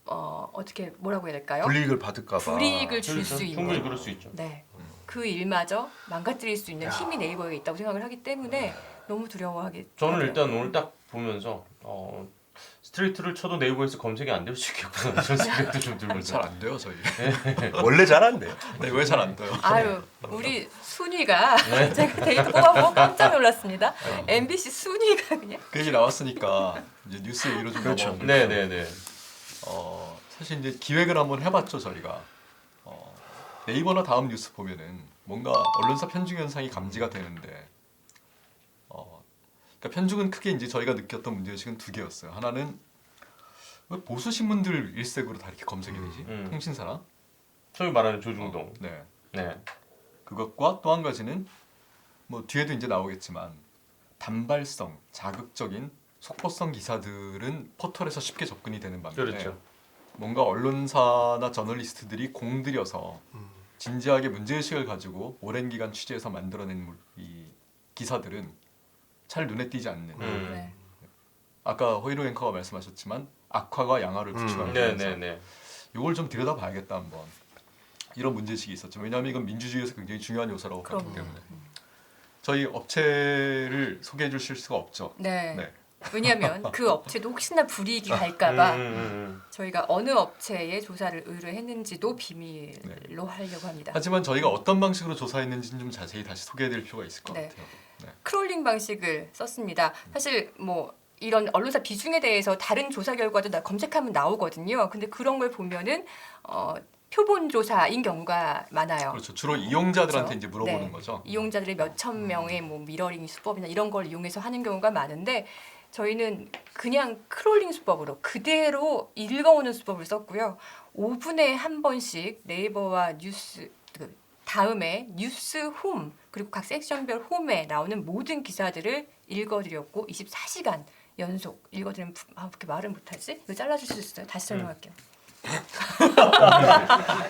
어떻게 뭐라고 해야 될까요? 불이익을 받을까봐. 불이익을 줄 수 있는 충분히 그럴 수 있죠. 네. 그 일마저 망가뜨릴 수 있는 힘이 네이버에 있다고 생각을 하기 때문에 너무 두려워하게. 저는 하더라고요. 일단 오늘 딱 보면서 스트레이트를 쳐도 네이버에서 검색이 안 될 수 있겠구나 이런 생각도 좀 들면서. 잘 안 돼요 저희. 원래 잘 안 돼요. 네, 왜 잘 안 떠요? 아유, 우리 순위가 제가 데이터 뽑아보고 깜짝 놀랐습니다. MBC 순위가 그냥 그 얘기 나왔으니까 이제 뉴스 얘기로 좀 그렇죠. 넘어가면 네네네. 사실 이제 기획을 한번 해봤죠 저희가. 네이버나 다음 뉴스 보면은 뭔가 언론사 편중 현상이 감지가 되는데, 그러니까 편중은 크게 이제 저희가 느꼈던 문제의식은 두 개였어요. 하나는 왜 보수 신문들 일색으로 다 이렇게 검색이 되지? 통신사나? 소위 말하는 조중동. 네. 네. 그것과 또 한 가지는 뭐 뒤에도 이제 나오겠지만 단발성, 자극적인 속보성 기사들은 포털에서 쉽게 접근이 되는 반면에 그렇죠. 뭔가 언론사나 저널리스트들이 공들여서 진지하게 문제의식을 가지고 오랜 기간 취재해서 만들어낸 이 기사들은 잘 눈에 띄지 않는 네. 아까 허이로 앵커가 말씀하셨지만 악화가 양화를 구축하는 네네네. 이걸 좀 들여다봐야겠다 한번 이런 문제의식이 있었죠. 왜냐하면 이건 민주주의에서 굉장히 중요한 요소라고 봤기 그럼요. 때문에 저희 업체를 소개해 주실 수가 없죠. 네. 네. 왜냐하면 그 업체도 혹시나 불이익이 갈까봐 음. 저희가 어느 업체에 조사를 의뢰했는지도 비밀로 하려고 합니다. 하지만 저희가 어떤 방식으로 조사했는지는 좀 자세히 다시 소개해드릴 필요가 있을 것 네. 같아요. 네. 크롤링 방식을 썼습니다. 사실 뭐 이런 언론사 비중에 대해서 다른 조사 결과도 검색하면 나오거든요. 근데 그런 걸 보면은 표본 조사인 경우가 많아요. 그렇죠. 주로 이용자들한테 그렇죠. 이제 물어보는 네. 거죠. 이용자들의 몇천 명의 뭐 미러링 수법이나 이런 걸 이용해서 하는 경우가 많은데 저희는 그냥 크롤링 수법으로 그대로 읽어오는 수법을 썼고요. 5분에 한 번씩 네이버와 뉴스 다음에 뉴스 홈 그리고 각 섹션별 홈에 나오는 모든 기사들을 읽어드렸고 24시간 연속 읽어드리면 그렇게 말을 못하지? 이거 잘라줄 수 있어요? 다시 설명할게요.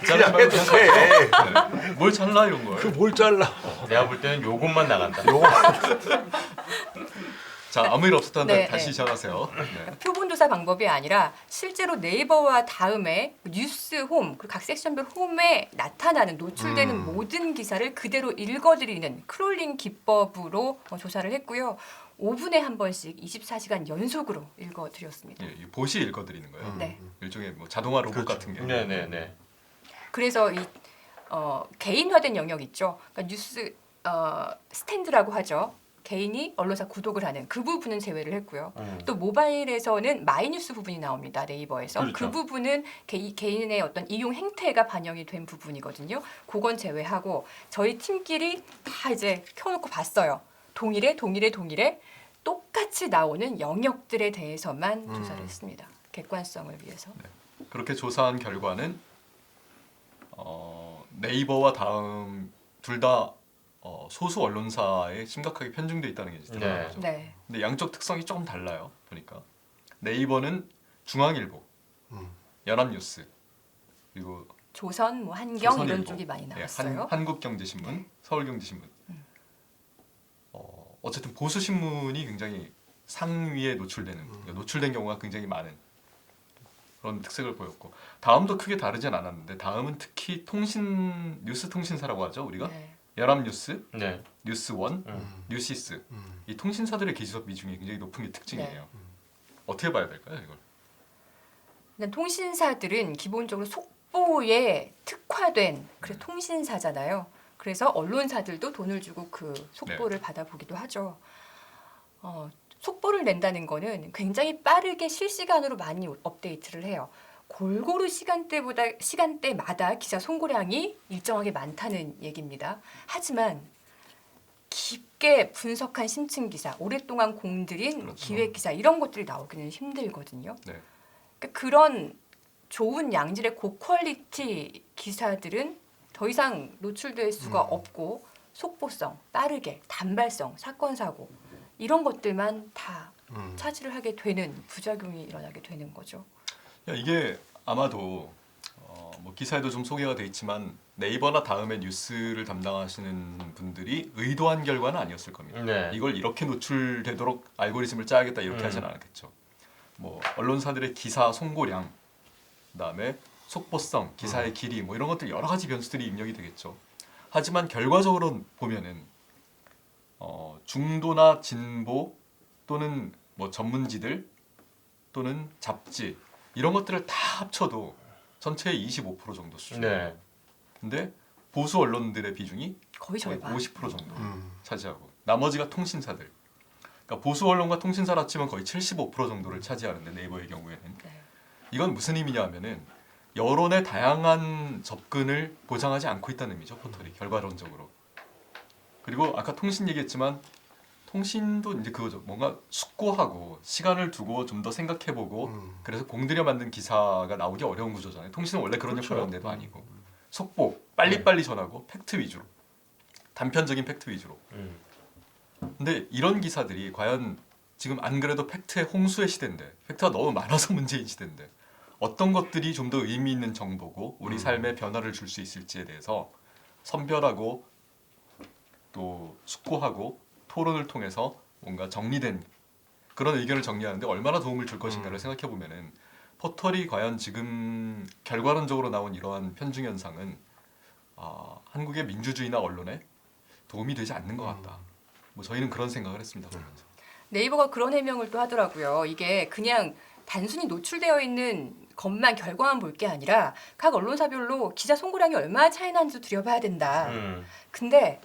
그냥 해도 돼. 뭘 잘라 이런 걸. 뭘 잘라. 내가 볼 때는 요것만 나간다. 자 아무 일 없었다는데 네, 다시 네. 시작하세요. 네. 표본 조사 방법이 아니라 실제로 네이버와 다음에 뉴스 홈 그리고 각 섹션별 홈에 나타나는 노출되는 모든 기사를 그대로 읽어드리는 크롤링 기법으로 조사를 했고요. 5분에 한 번씩 24시간 연속으로 읽어드렸습니다. 예, 이 보시 읽어드리는 거예요. 네. 일종의 뭐 자동화 로봇 그렇죠. 같은 게. 네네네. 그래서 이 개인화된 영역 있죠. 그러니까 뉴스 스탠드라고 하죠. 개인이 언론사 구독을 하는 그 부분은 제외를 했고요. 또 모바일에서는 마이뉴스 부분이 나옵니다. 네이버에서. 그렇죠. 그 부분은 개인의 어떤 이용 행태가 반영이 된 부분이거든요. 그건 제외하고 저희 팀끼리 다 이제 켜놓고 봤어요. 동일해 똑같이 나오는 영역들에 대해서만 조사를 했습니다. 객관성을 위해서. 그렇게 조사한 결과는 네이버와 다음 둘 다 소수 언론사에 심각하게 편중돼 있다는 게 이제 드러난 거죠. 네. 근데 양쪽 특성이 조금 달라요. 보니까 네이버는 중앙일보, 연합뉴스 그리고 조선, 뭐 한경 조선일보, 이런 쪽이 많이 나왔어요. 한국경제신문, 서울경제신문. 어쨌든 보수 신문이 굉장히 상위에 노출되는 노출된 경우가 굉장히 많은 그런 특색을 보였고 다음도 크게 다르진 않았는데 다음은 특히 뉴스 통신사라고 하죠 우리가 네. 연합뉴스, 네. 뉴스원, 뉴시스 이 통신사들의 기술업 비중이 굉장히 높은 게 특징이에요. 네. 어떻게 봐야 될까요 이걸? 일단 통신사들은 기본적으로 속보에 특화된 그래서 통신사잖아요. 그래서 언론사들도 돈을 주고 그 속보를 받아보기도 하죠. 속보를 낸다는 거는 굉장히 빠르게 실시간으로 많이 업데이트를 해요. 골고루 시간대마다 기사 송고량이 일정하게 많다는 얘기입니다. 하지만 깊게 분석한 심층 기사, 오랫동안 공들인 그렇죠. 기획 기사 이런 것들이 나오기는 힘들거든요. 네. 그러니까 그런 좋은 양질의 고퀄리티 기사들은 더 이상 노출될 수가 없고 속보성, 빠르게, 단발성, 사건 사고 이런 것들만 다 차지를 하게 되는 부작용이 일어나게 되는 거죠. 이게 아마도 뭐 기사에도 좀 소개가 돼 있지만 네이버나 다음에 뉴스를 담당하시는 분들이 의도한 결과는 아니었을 겁니다. 네. 이걸 이렇게 노출되도록 알고리즘을 짜야겠다 이렇게 하진 않았겠죠. 뭐 언론사들의 기사 송고량, 그다음에 속보성, 기사의 길이 뭐 이런 것들 여러 가지 변수들이 입력이 되겠죠. 하지만 결과적으로 보면은 중도나 진보 또는 뭐 전문지들 또는 잡지 이런 것들을 다 합쳐도 전체의 25% 정도 수준. 네. 근데 보수 언론들의 비중이 거의 거의 절반. 50% 정도 차지하고 나머지가 통신사들. 그러니까 보수 언론과 통신사를 합치면 거의 75% 정도를 차지하는데 네이버의 경우에는 네. 이건 무슨 의미냐면은 여론의 다양한 접근을 보장하지 않고 있다는 의미죠 포털이 결과론적으로. 그리고 아까 통신 얘기했지만 통신도 이제 그거죠. 뭔가 숙고하고 시간을 두고 좀 더 생각해보고 그래서 공들여 만든 기사가 나오기 어려운 구조잖아요. 통신은 원래 그런 그렇죠. 역할을 하는데도 아니고 속보 빨리빨리 전하고 팩트 위주로 단편적인 팩트 위주로. 근데 이런 기사들이 과연 지금 안 그래도 팩트의 홍수의 시대인데 팩트가 너무 많아서 문제인 시대인데 어떤 것들이 좀 더 의미 있는 정보고 우리 삶에 변화를 줄 수 있을지에 대해서 선별하고 또 숙고하고 토론을 통해서 뭔가 정리된 그런 의견을 정리하는데 얼마나 도움을 줄 것인가를 생각해 보면은 포털이 과연 지금 결과론적으로 나온 이러한 편중 현상은 한국의 민주주의나 언론에 도움이 되지 않는 것 같다. 뭐 저희는 그런 생각을 했습니다. 보면서. 네이버가 그런 해명을 또 하더라고요. 이게 그냥 단순히 노출되어 있는 것만 결과만 볼 게 아니라 각 언론사별로 기사 송고량이 얼마나 차이 나는지 들여봐야 된다. 근데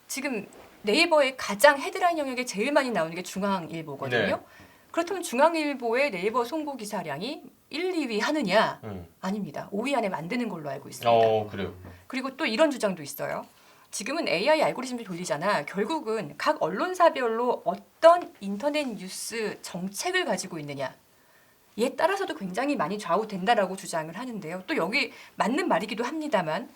지금 네이버의 가장 헤드라인 영역에 제일 많이 나오는 게 중앙일보거든요. 네. 그렇다면 중앙일보의 네이버 송고 기사량이 1, 2위 하느냐? 아닙니다. 5위 안에 만드는 걸로 알고 있습니다. 그래요. 그리고 또 이런 주장도 있어요. 지금은 AI 알고리즘을 돌리잖아. 결국은 각 언론사별로 어떤 인터넷 뉴스 정책을 가지고 있느냐. 이에 따라서도 굉장히 많이 좌우된다라고 주장을 하는데요. 또 여기 맞는 말이기도 합니다만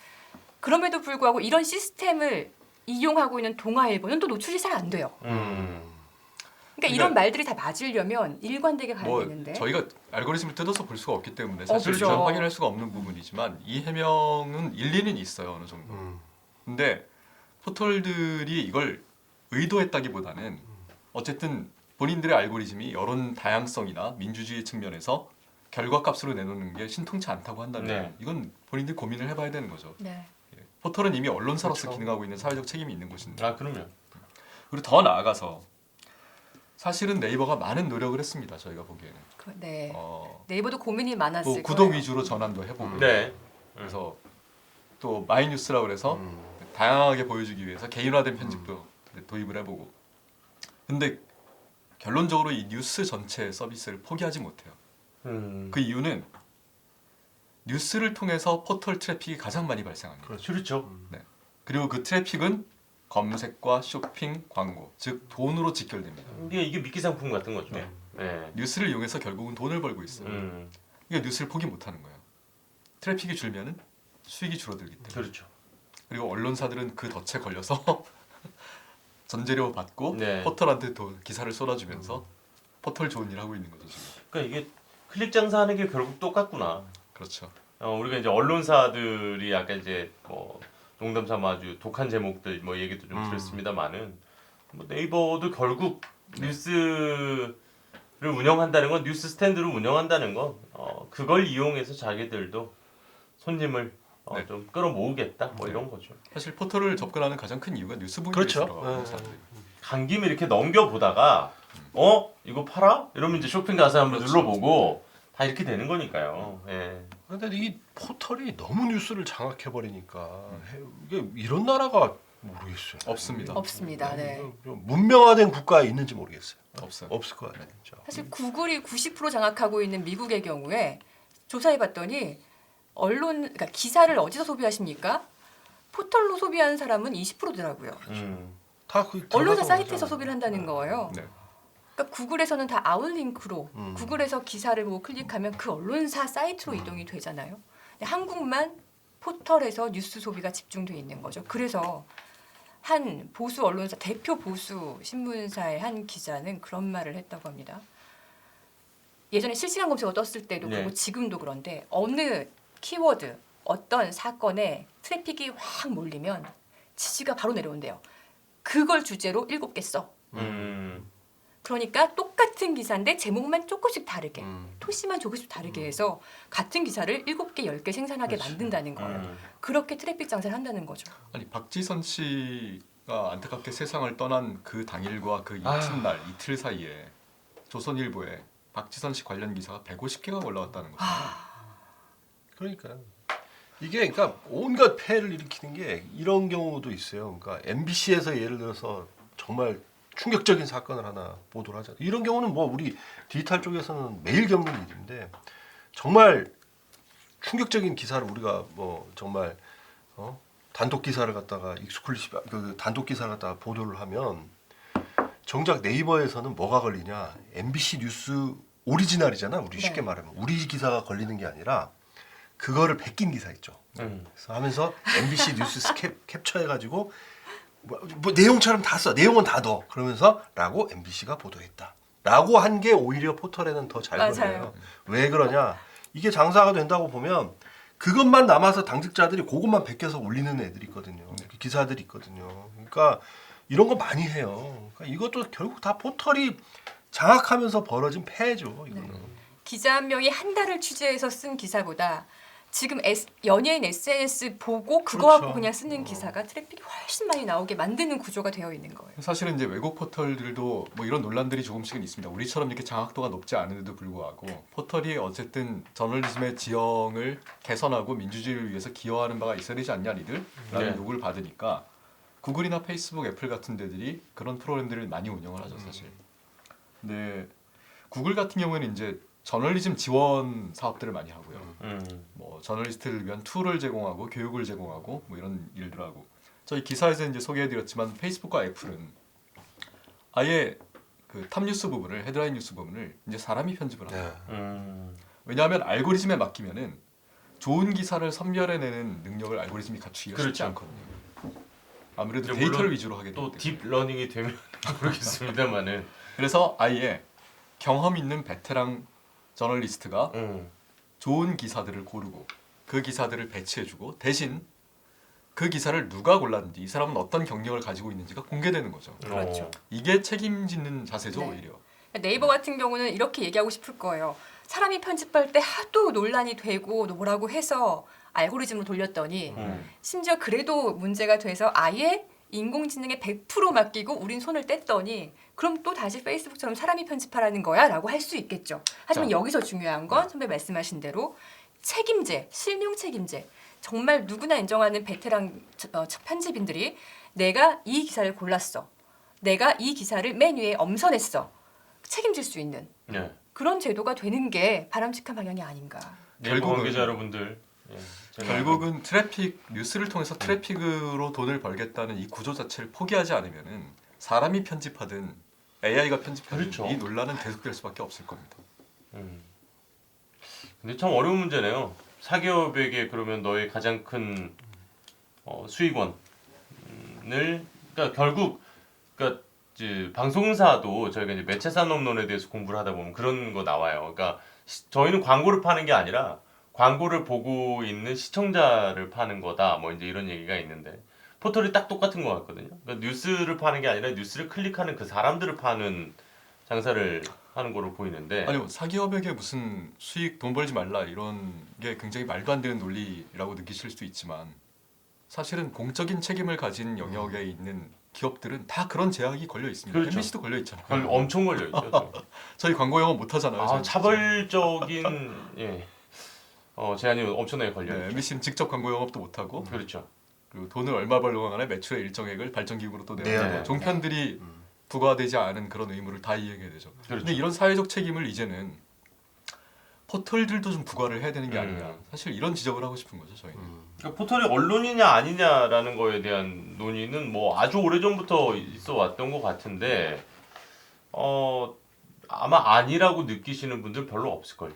그럼에도 불구하고 이런 시스템을 이용하고 있는 동아일보는 또 노출이 잘 안 돼요. 그러니까 이런 말들이 다 맞으려면 일관되게 가야 뭐 되는데 저희가 알고리즘을 뜯어서 볼 수가 없기 때문에 사실 그죠. 잘 확인할 수가 없는 부분이지만 이 해명은 일리는 있어요 어느 정도. 근데 포털들이 이걸 의도했다기보다는 어쨌든 본인들의 알고리즘이 여론 다양성이나 민주주의 측면에서 결과값으로 내놓는 게 신통치 않다고 한다면 네. 이건 본인들 고민을 해봐야 되는 거죠. 네. 포털은 이미 언론사로서 그렇죠. 기능하고 있는 사회적 책임이 있는 곳인데 그럼요. 그리고 더 나아가서 사실은 네이버가 많은 노력을 했습니다. 저희가 보기에는 네. 어, 네이버도 고민이 많았을 또 구독 거예요. 위주로 전환도 해보고 네. 그래서 또 마이뉴스라고 그래서 다양하게 보여주기 위해서 개인화된 편집도 도입을 해보고 근데 결론적으로 이 뉴스 전체 서비스를 포기하지 못해요. 그 이유는 뉴스를 통해서 포털 트래픽이 가장 많이 발생합니다. 그렇죠. 그리고 그 트래픽은 검색과 쇼핑, 광고, 즉 돈으로 직결됩니다. 이게 미끼 상품 같은 거죠. 네. 네. 뉴스를 이용해서 결국은 돈을 벌고 있어요. 그러니까 뉴스를 포기 못하는 거예요. 트래픽이 줄면은 수익이 줄어들기 때문에. 그렇죠. 그리고 언론사들은 그 덫에 걸려서 전재료 받고 네. 포털한테 또 기사를 쏟아주면서 포털 좋은 일 하고 있는 거죠 지금. 그러니까 이게 클릭 장사하는 게 결국 똑같구나. 그렇죠. 우리가 이제 언론사들이 아까 이제 뭐 농담 삼아 아주 독한 제목들 뭐 얘기도 좀 들었습니다만은 뭐 네이버도 결국 뉴스를 운영한다는 건 뉴스 스탠드를 운영한다는 건 그걸 이용해서 자기들도 손님을 네. 좀 끌어모으겠다 뭐 이런 거죠. 사실 포털을 접근하는 가장 큰 이유가 뉴스 보기 그렇죠. 위해서라고 네. 사람들이. 간 김에 이렇게 넘겨보다가 이거 팔아? 이러면 이제 쇼핑 가서 한번 그렇죠. 눌러보고 다 이렇게 되는 거니까요. 예. 근데 이 포털이 너무 뉴스를 장악해 버리니까 이게 이런 나라가 모르겠어요. 없습니다. 없습니다. 네. 좀 문명화된 국가에 있는지 모르겠어요. 없어요. 없을 것 같아요. 진짜. 사실 구글이 90% 장악하고 있는 미국의 경우에 조사해봤더니 그러니까 기사를 어디서 소비하십니까? 포털로 소비하는 사람은 20%더라고요. 다 그 언론사 들어가서 사이트에서 오잖아요. 소비를 한다는 거예요. 네. 그러니까 구글에서는 다 아웃링크로 구글에서 기사를 보고 클릭하면 그 언론사 사이트로 이동이 되잖아요. 근데 한국만 포털에서 뉴스 소비가 집중돼 있는 거죠. 그래서 한 보수 언론사 대표 보수 신문사의 한 기자는 그런 말을 했다고 합니다. 예전에 실시간 검색어 떴을 때도 네. 그리고 지금도 그런데 어느 키워드 어떤 사건에 트래픽이 확 몰리면 지지가 바로 내려온대요. 그걸 주제로 7개 써. 그러니까 똑같은 기사인데 제목만 조금씩 다르게 토시만 조금씩 다르게 해서 같은 기사를 7개, 10개 생산하게 그렇지. 만든다는 거예요. 그렇게 트래픽 장사를 한다는 거죠. 아니 박지선 씨가 안타깝게 세상을 떠난 그 당일과 그 이튿날 이틀 사이에 조선일보에 박지선 씨 관련 기사가 150개가 올라왔다는 거죠. 그러니까 이게 그러니까 온갖 폐해를 일으키는 게 이런 경우도 있어요. 그러니까 MBC에서 예를 들어서 정말 충격적인 사건을 하나 보도를 하잖아요. 이런 경우는 뭐 우리 디지털 쪽에서는 매일 겪는 일인데 정말 충격적인 기사를 우리가 뭐 정말 단독 기사를 갖다가 익스클루시브 그 단독 기사를 갖다가 보도를 하면 정작 네이버에서는 뭐가 걸리냐? MBC 뉴스 오리지널이잖아. 우리 쉽게 네. 말하면 우리 기사가 걸리는 게 아니라 그거를 베낀 기사 있죠. 그래서 하면서 MBC 뉴스 캡처해가지고 뭐 내용처럼 다 써. 내용은 다 넣어. 그러면서 라고 MBC가 보도했다. 라고 한 게 오히려 포털에는 더 잘 맞아요. 걸려요. 왜 그러냐? 이게 장사가 된다고 보면 그것만 남아서 당직자들이 그것만 베껴서 올리는 애들이 있거든요. 기사들이 있거든요. 그러니까 이런 거 많이 해요. 그러니까 이것도 결국 다 포털이 장악하면서 벌어진 폐해죠. 이거는. 기자 한 명이 한 달을 취재해서 쓴 기사보다 지금 연예인 SNS 보고 그거 그렇죠. 갖고 그냥 쓰는 기사가 트래픽이 훨씬 많이 나오게 만드는 구조가 되어 있는 거예요. 사실은 이제 외국 포털들도 뭐 이런 논란들이 조금씩은 있습니다. 우리처럼 이렇게 장악도가 높지 않은데도 불구하고 포털이 어쨌든 저널리즘의 지형을 개선하고 민주주의를 위해서 기여하는 바가 있어야 되지 않냐 니들? 라는 네. 요구를 받으니까 구글이나 페이스북, 애플 같은 데들이 그런 프로그램들을 많이 운영을 하죠 사실. 근데 구글 같은 경우에는 이제 저널리즘 지원 사업들을 많이 하고요. 뭐 저널리스트를 위한 툴을 제공하고 교육을 제공하고 뭐 이런 일들 하고 저희 기사에서 이제 소개해드렸지만 페이스북과 애플은 아예 그 탑 뉴스 부분을 헤드라인 뉴스 부분을 이제 사람이 편집을 합니다. 네. 왜냐하면 알고리즘에 맡기면은 좋은 기사를 선별해내는 능력을 알고리즘이 갖추기가 쉽지 그렇죠. 않거든요. 아무래도 이제 데이터를 물론 위주로 하게 되기 또 때문에. 딥러닝이 되면 모르겠습니다만은 그래서 아예 경험 있는 베테랑 저널리스트가 좋은 기사들을 고르고 그 기사들을 배치해주고 대신 그 기사를 누가 골랐는지 이 사람은 어떤 경력을 가지고 있는지가 공개되는 거죠. 그렇죠. 이게 책임지는 자세죠 네. 오히려. 네이버 같은 경우는 이렇게 얘기하고 싶을 거예요. 사람이 편집할 때 하도 논란이 되고 뭐라고 해서 알고리즘으로 돌렸더니 심지어 그래도 문제가 돼서 아예 인공지능에 100% 맡기고 우린 손을 뗐더니 그럼 또 다시 페이스북처럼 사람이 편집하라는 거야? 라고 할 수 있겠죠. 하지만 자. 여기서 중요한 건 선배 말씀하신 대로 책임제, 실명 책임제. 정말 누구나 인정하는 베테랑 편집인들이 내가 이 기사를 골랐어. 내가 이 기사를 맨 위에 엄선했어. 책임질 수 있는 네. 그런 제도가 되는 게 바람직한 방향이 아닌가. 네이버 결국은- 관계자 여러분들 결국은 트래픽 뉴스를 통해서 트래픽으로 돈을 벌겠다는 이 구조 자체를 포기하지 않으면은 사람이 편집하든 AI가 편집하는 그렇죠. 이 논란은 계속될 수밖에 없을 겁니다. 근데 참 어려운 문제네요. 사기업에게 그러면 너의 가장 큰 수익원을 그러니까 결국 그러니까 이제 방송사도 저희가 이제 매체 산업론에 대해서 공부를 하다 보면 그런 거 나와요. 그러니까 저희는 광고를 파는 게 아니라 광고를 보고 있는 시청자를 파는 거다. 뭐 이제 이런 얘기가 있는데 포털이 딱 똑같은 것 같거든요. 그러니까 뉴스를 파는 게 아니라 뉴스를 클릭하는 그 사람들을 파는 장사를 하는 거로 보이는데 아니요, 사기업에게 무슨 수익 돈 벌지 말라 이런 게 굉장히 말도 안 되는 논리라고 느끼실 수 있지만 사실은 공적인 책임을 가진 영역에 있는 기업들은 다 그런 제약이 걸려 있습니다. 그렇죠. MBC도 걸려 있잖아요. 엄청 걸려 있죠. 저희 광고 영업 못 하잖아요. 저희 차별적인 제한이 엄청나게 걸려 네, 있죠. MBC는 직접 광고 영업도 못 하고 그렇죠. 그리고 돈을 얼마 벌려고 하나 매출의 일정액을 발전기금으로 또 내야 네. 되고 종편들이 부과되지 않은 그런 의무를 다 이행해야 되죠. 그렇죠. 근데 이런 사회적 책임을 이제는 포털들도 좀 부과를 해야 되는 게 아니냐. 사실 이런 지적을 하고 싶은 거죠, 저희는. 그러니까 포털이 언론이냐 아니냐라는 거에 대한 논의는 뭐 아주 오래전부터 있어 왔던 것 같은데 아마 아니라고 느끼시는 분들 별로 없을걸요.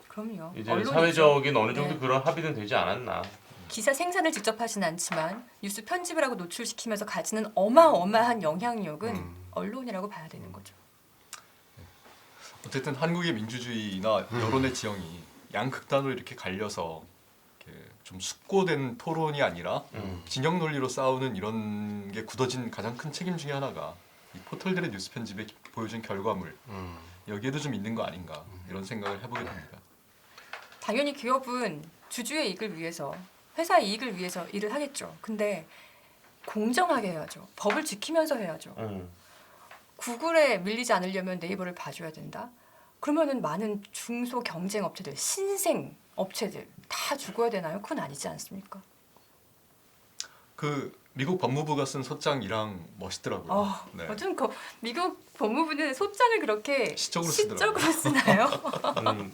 그럼요. 이제 언론이죠. 사회적인 어느 정도 네. 그런 합의는 되지 않았나. 기사 생산을 직접 하진 않지만 뉴스 편집을 하고 노출시키면서 가지는 어마어마한 영향력은 언론이라고 봐야 되는 거죠. 어쨌든 한국의 민주주의나 여론의 지형이 양극단으로 이렇게 갈려서 이렇게 좀 숙고된 토론이 아니라 진영 논리로 싸우는 이런 게 굳어진 가장 큰 책임 중에 하나가 이 포털들의 뉴스 편집에 보여준 결과물 여기에도 좀 있는 거 아닌가 이런 생각을 해보게 됩니다. 당연히 기업은 주주의 이익을 위해서 회사의 이익을 위해서 일을 하겠죠. 근데 공정하게 해야죠. 법을 지키면서 해야죠. 구글에 밀리지 않으려면 네이버를 봐줘야 된다. 그러면은 많은 중소 경쟁 업체들, 신생 업체들 다 죽어야 되나요? 그건 아니지 않습니까? 그 미국 법무부가 쓴 소장이랑 멋있더라고요. 네. 요즘 미국 법무부는 소장을 그렇게 시적으로 쓰나요?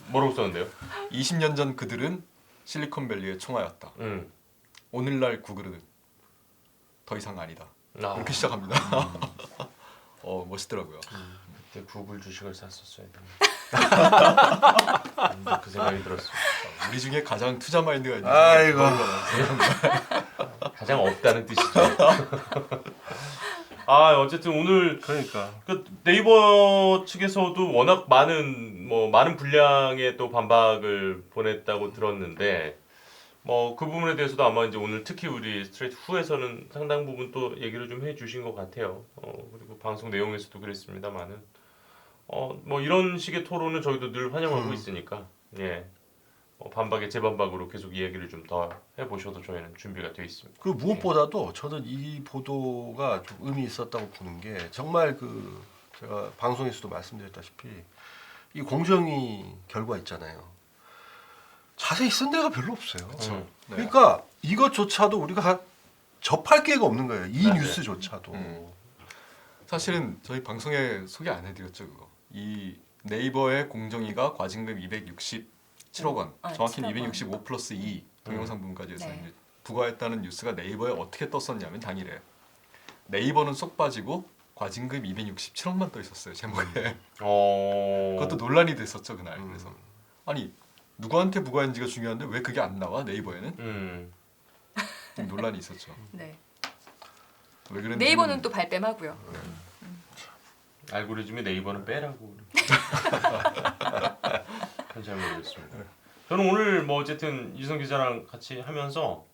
뭐라고 썼는데요? 20년 전 그들은 실리콘밸리의 총아였다. 오늘날 구글은 더 이상 아니다. 이렇게 시작합니다. 멋있더라고요. 그때 구글 주식을 샀었어야 되는데 그 생각이 들었습니다. 우리 중에 가장 투자 마인드가 있는 아이고. 가장 없다는 뜻이죠. 어쨌든 오늘 그러니까 그 네이버 측에서도 워낙 많은 분량의 또 반박을 보냈다고 들었는데 그 부분에 대해서도 아마 이제 오늘 특히 우리 스트레이트 후에서는 상당 부분 또 얘기를 좀 해주신 것 같아요. 그리고 방송 내용에서도 그랬습니다만은 이런 식의 토론은 저희도 늘 환영하고 있으니까 반박에 재반박으로 계속 이야기를 좀 더 해보셔도 저희는 준비가 되어 있습니다. 그 무엇보다도 저는 이 보도가 좀 의미 있었다고 보는 게 정말 제가 방송에서도 말씀드렸다시피 이 공정위 결과 있잖아요. 자세히 쓴 데가 별로 없어요. 네. 그러니까 이것조차도 우리가 접할 기회가 없는 거예요. 이 맞아요. 뉴스조차도. 사실은 저희 방송에 소개 안 해드렸죠 그거. 이 네이버의 공정위가 과징금 267억 원, 정확히는 7억 원. 265 플러스 2 동영상 부분까지 해서 네. 이제 부과했다는 뉴스가 네이버에 어떻게 떴었냐면 당일에 네이버는 쏙 빠지고 과징금 267억만 떠 있었어요 제목에. 그것도 논란이 됐었죠 그날. 그래서 아니 누구한테 부과했는지가 중요한데 왜 그게 안 나와 네이버에는? 논란이 있었죠. 네. 왜 그랬는지 네이버는 또 발뺌하고요. 알고리즘이 네이버는 빼라고. 그건 잘 모르겠습니다. 저는 오늘 어쨌든 이성 기자랑 같이 하면서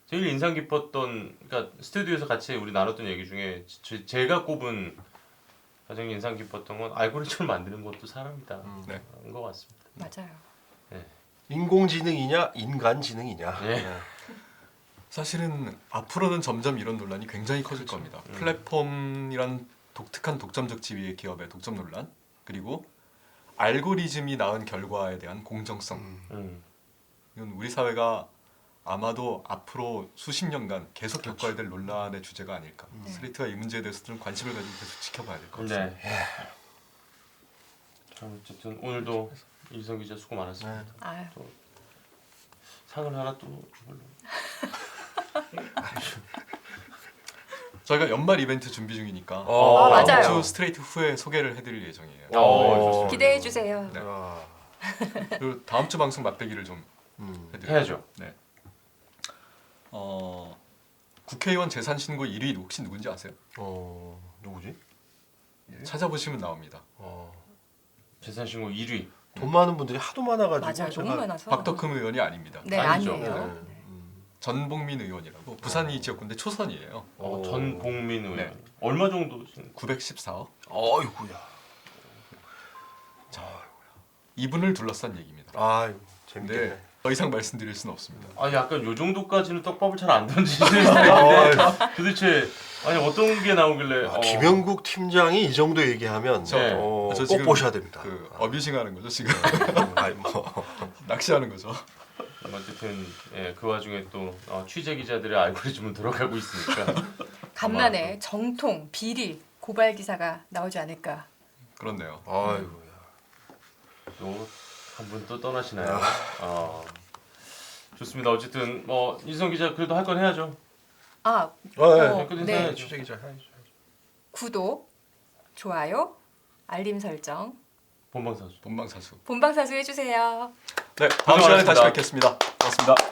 제일 인상 깊었던 그러니까 스튜디오에서 같이 우리 나눴던 얘기 중에 제가 꼽은 가장 인상 깊었던 건 알고리즘을 만드는 것도 사람이다. 네. 그런 것 같습니다. 맞아요. 인공지능이냐 인간지능이냐. 예. 사실은 앞으로는 점점 이런 논란이 굉장히 커질 겁니다. 플랫폼이란 독특한 독점적 지위의 기업의 독점 논란 그리고 알고리즘이 낳은 결과에 대한 공정성 이건 우리 사회가 아마도 앞으로 수십 년간 계속 겪어야 될 논란의 주제가 아닐까. 스트레이트가 이 문제에 대해서 좀 관심을 가지고 계속 지켜봐야 될 것 같습니다. 네. 자, 어쨌든 오늘도 이성 기자 수고 많았습니다. 아유. 상을 하나 또 주걸로. 저희가 연말 이벤트 준비 중이니까 어, 맞아요. 다음 주 스트레이트 후에 소개를 해드릴 예정이에요. 좋습니다. 기대해 주세요. 네. 아, 그리고 다음 주 방송 맛배기를 좀 해드릴게요. 해야죠. 네. 국회의원 재산 신고 1위 혹시 누군지 아세요? 누구지? 찾아보시면 나옵니다. 재산 신고 1위. 돈 많은 분들이 하도 많아가지고 맞아요. 제가 너무 많아서. 박덕흠 의원이 아닙니다. 네, 아니죠. 아니에요. 네. 전복민 의원이라고 부산이 지역구인데 초선이에요. 전복민 의원. 네. 얼마 정도? 914억. 어이구야. 이분을 둘러싼 얘기입니다. 아유 재밌겠네. 네, 더 이상 말씀드릴 수는 없습니다. 아니 약간 요 정도까지는 떡밥을 잘 안 던지시는 스타일인데 도대체 아니 어떤 게 나오길래 김영국 팀장이 이 정도 얘기하면 저- 네. 꼭 저 지금 보셔야 됩니다. 그 어뷰징하는 거죠 지금. 아니 뭐 낚시하는 거죠. 어쨌든 예, 그 와중에 또 취재 기자들의 알고리즘은 들어가고 있으니까 간만에 정통, 비리, 고발 기사가 나오지 않을까. 그렇네요. 아이고야. 또 한 분 또 떠나시나요? 좋습니다. 어쨌든 뭐 이성 기자 그래도 할 건 해야죠. 네. 네. 취재 기자 해야죠. 구독, 좋아요, 알림 설정, 본방사수. 본방사수. 본방사수 해주세요. 네, 다음 시간에 다시 고생하셨습니다. 뵙겠습니다. 고맙습니다.